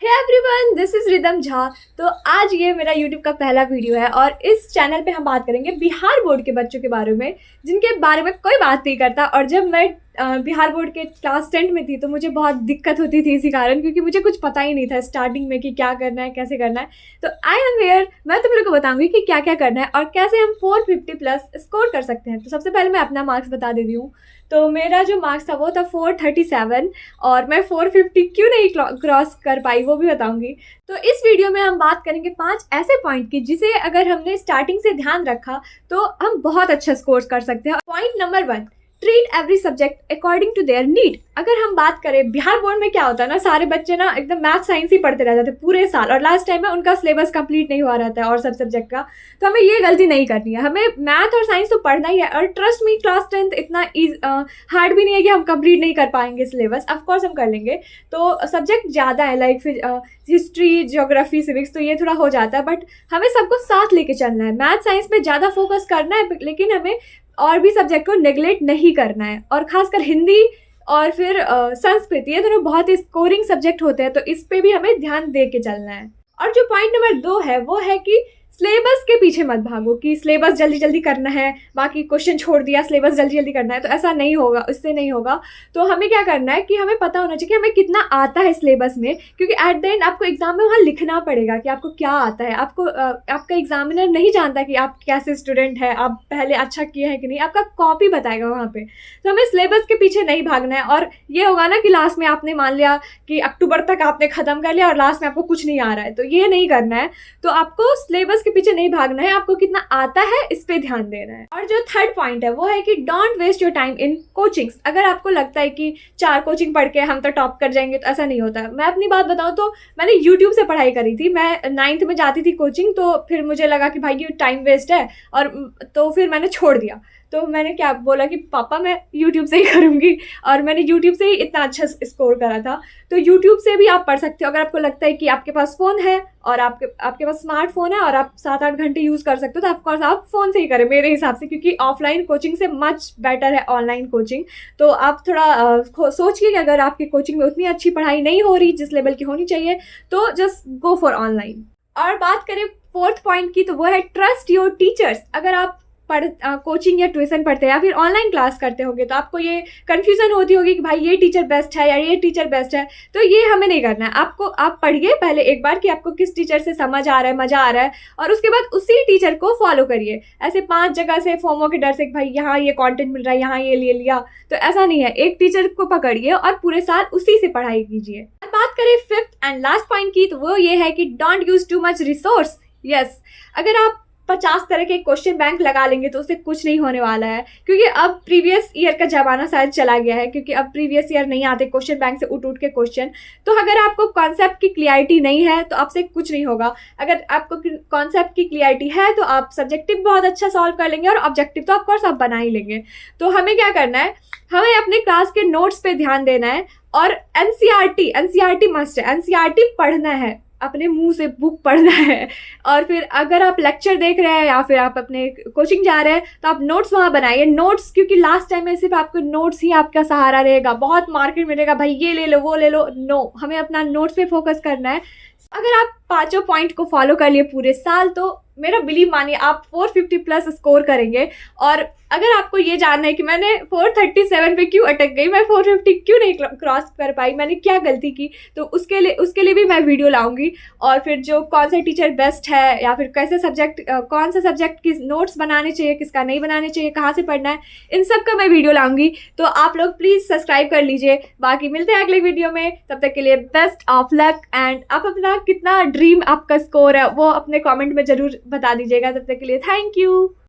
Everyone, this is rhythm Jha. तो आज ये मेरा यूट्यूब का पहला वीडियो है और इस चैनल पे हम बात करेंगे बिहार बोर्ड के बच्चों के बारे में, जिनके बारे में कोई बात नहीं करता। और जब मैं बिहार बोर्ड के क्लास 10 में थी तो मुझे बहुत दिक्कत होती थी इसी कारण, क्योंकि मुझे कुछ पता ही नहीं था स्टार्टिंग में कि क्या करना है, कैसे करना है। तो आई एम हियर, मैं तुम लोग को बताऊंगी कि क्या क्या करना है और कैसे हम 450 प्लस स्कोर कर सकते हैं। तो सबसे पहले मैं अपना मार्क्स बता देती हूँ। तो मेरा जो मार्क्स था वो था 437 और मैं 450 क्यों नहीं क्रॉस कर पाई वो भी बताऊंगी। तो इस वीडियो में हम बात करेंगे 5 ऐसे पॉइंट की जिसे अगर हमने स्टार्टिंग से ध्यान रखा तो हम बहुत अच्छा स्कोर कर सकते हैं। Point number 1, treat every subject according to their need. अगर हम बात करें बिहार बोर्ड में क्या होता है ना, सारे बच्चे ना एकदम मैथ साइंस ही पढ़ते रह जाते पूरे साल और लास्ट टाइम में उनका सिलेबस कंप्लीट नहीं हुआ रहता है और सब सब्जेक्ट का। तो हमें ये गलती नहीं करनी है, हमें मैथ और साइंस तो पढ़ना ही है। और ट्रस्ट मी, क्लास 10 इतना हार्ड भी नहीं है कि हम कंप्लीट नहीं कर पाएंगे सिलेबस, ऑफकोर्स हम कर लेंगे। तो सब्जेक्ट ज़्यादा है, लाइक फिर हिस्ट्री, ज्योग्राफी, सिविक्स, तो ये थोड़ा हो जाता है, बट हमें सबको साथ लेके चलना है। मैथ साइंस पे ज़्यादा फोकस करना है, लेकिन हमें और भी सब्जेक्ट को नेग्लेक्ट नहीं करना है। और खासकर हिंदी और फिर संस्कृत, ये दोनों बहुत ही स्कोरिंग सब्जेक्ट होते हैं, तो इस पे भी हमें ध्यान दे के चलना है। और जो पॉइंट नंबर 2 है वो है कि सिलेबस के पीछे मत भागो कि सिलेबस जल्दी जल्दी करना है, बाकी क्वेश्चन छोड़ दिया, सिलेबस जल्दी जल्दी करना है। तो ऐसा नहीं होगा, उससे नहीं होगा। तो हमें क्या करना है कि हमें पता होना चाहिए कि हमें कितना आता है सिलेबस में, क्योंकि एट द एंड आपको एग्जाम में वहाँ लिखना पड़ेगा कि आपको क्या आता है। आपको आपका एग्जामिनर नहीं जानता कि आप कैसे स्टूडेंट हैं, आप पहले अच्छा किए हैं कि नहीं, आपका कॉपी बताएगा वहाँ पे। तो हमें सिलेबस के पीछे नहीं भागना है। और ये होगा ना कि लास्ट में आपने मान लिया कि अक्टूबर तक आपने खत्म कर लिया और लास्ट में आपको कुछ नहीं आ रहा है, तो ये नहीं करना है। तो आपको सिलेबस के पीछे नहीं भागना है, आपको कितना आता है इस पे ध्यान देना है। और जो थर्ड पॉइंट है वो है कि don't waste your time in coachings. अगर आपको लगता है कि 4 कोचिंग पढ़ के हम तो टॉप कर जाएंगे, तो ऐसा नहीं होता है। मैं अपनी बात बताऊं तो मैंने यूट्यूब से पढ़ाई करी थी। मैं 9th में जाती थी कोचिंग, तो फिर मुझे लगा कि भाई ये टाइम वेस्ट है, और तो फिर मैंने छोड़ दिया। तो मैंने क्या बोला कि पापा मैं यूट्यूब से ही करूँगी, और मैंने यूट्यूब से ही इतना अच्छा स्कोर करा था। तो यूट्यूब से भी आप पढ़ सकते हो अगर आपको लगता है कि आपके पास फ़ोन है और आपके पास स्मार्टफोन है और आप 7-8 घंटे यूज़ कर सकते हो, तो ऑफकोर्स आप फ़ोन से ही करें मेरे हिसाब से, क्योंकि ऑफलाइन कोचिंग से मच बेटर है ऑनलाइन कोचिंग। तो आप थोड़ा सोचिए कि अगर आपकी कोचिंग में उतनी अच्छी पढ़ाई नहीं हो रही जिस लेवल की होनी चाहिए, तो जस्ट गो फॉर ऑनलाइन। और बात करें 4th पॉइंट की, तो वो है ट्रस्ट योर टीचर्स। अगर आप कोचिंग या ट्यूशन पढ़ते हैं या फिर ऑनलाइन क्लास करते होंगे तो आपको ये कन्फ्यूज़न होती होगी कि भाई ये टीचर बेस्ट है या ये टीचर बेस्ट है। तो ये हमें नहीं करना है। आप पढ़िए पहले एक बार कि आपको किस टीचर से समझ आ रहा है, मज़ा आ रहा है, और उसके बाद उसी टीचर को फॉलो करिए। ऐसे 5 जगह से फोमो के डर से कि भाई यहाँ ये कॉन्टेंट मिल रहा है, यहाँ ये ले लिया, तो ऐसा नहीं है। एक टीचर को पकड़िए और पूरे साल उसी से पढ़ाई कीजिए। बात करें 5th एंड लास्ट पॉइंट की, तो वो ये है कि don't use too much resource. Yes, अगर आप 50 तरह के क्वेश्चन बैंक लगा लेंगे तो उससे कुछ नहीं होने वाला है, क्योंकि अब प्रीवियस ईयर का ज़माना शायद चला गया है, क्योंकि अब प्रीवियस ईयर नहीं आते क्वेश्चन बैंक से उठ के क्वेश्चन। तो अगर आपको कॉन्सेप्ट की क्लियरिटी नहीं है तो आपसे कुछ नहीं होगा। अगर आपको कॉन्सेप्ट की क्लियरिटी है तो आप सब्जेक्टिव बहुत अच्छा सॉल्व कर लेंगे और ऑब्जेक्टिव तो ऑफकोर्स आप बना ही लेंगे। तो हमें क्या करना है, हमें अपने क्लास के नोट्स पे ध्यान देना है। और एनसीईआरटी मस्ट है, एनसीईआरटी पढ़ना है, अपने मुंह से बुक पढ़ना है। और फिर अगर आप लेक्चर देख रहे हैं या फिर आप अपने कोचिंग जा रहे हैं तो आप नोट्स वहाँ बनाइए। नोट्स, क्योंकि लास्ट टाइम में सिर्फ आपको नोट्स ही आपका सहारा रहेगा। बहुत मार्केट मिलेगा, भाई ये ले लो वो ले लो, नो, हमें अपना नोट्स पे फोकस करना है। अगर आप 5 पॉइंट को फॉलो कर लिए पूरे साल तो मेरा बिलीव मानिए आप 450 प्लस स्कोर करेंगे। और अगर आपको ये जानना है कि मैंने 437 पे क्यों अटक गई, मैं 450 क्यों नहीं क्रॉस कर पाई, मैंने क्या गलती की, तो उसके लिए भी मैं वीडियो लाऊंगी। और फिर जो कौन सा टीचर बेस्ट है या फिर कैसे सब्जेक्ट, कौन सा सब्जेक्ट की नोट्स बनाने चाहिए, किसका नहीं बनाने चाहिए, कहाँ से पढ़ना है, इन सब का मैं वीडियो लाऊंगी। तो आप लोग प्लीज़ सब्सक्राइब कर लीजिए। बाकी मिलते हैं अगले वीडियो में, तब तक के लिए बेस्ट ऑफ लक। एंड आप अपना कितना ड्रीम आपका स्कोर है वो अपने कॉमेंट में ज़रूर बता दीजिएगा। तब तक के लिए थैंक यू।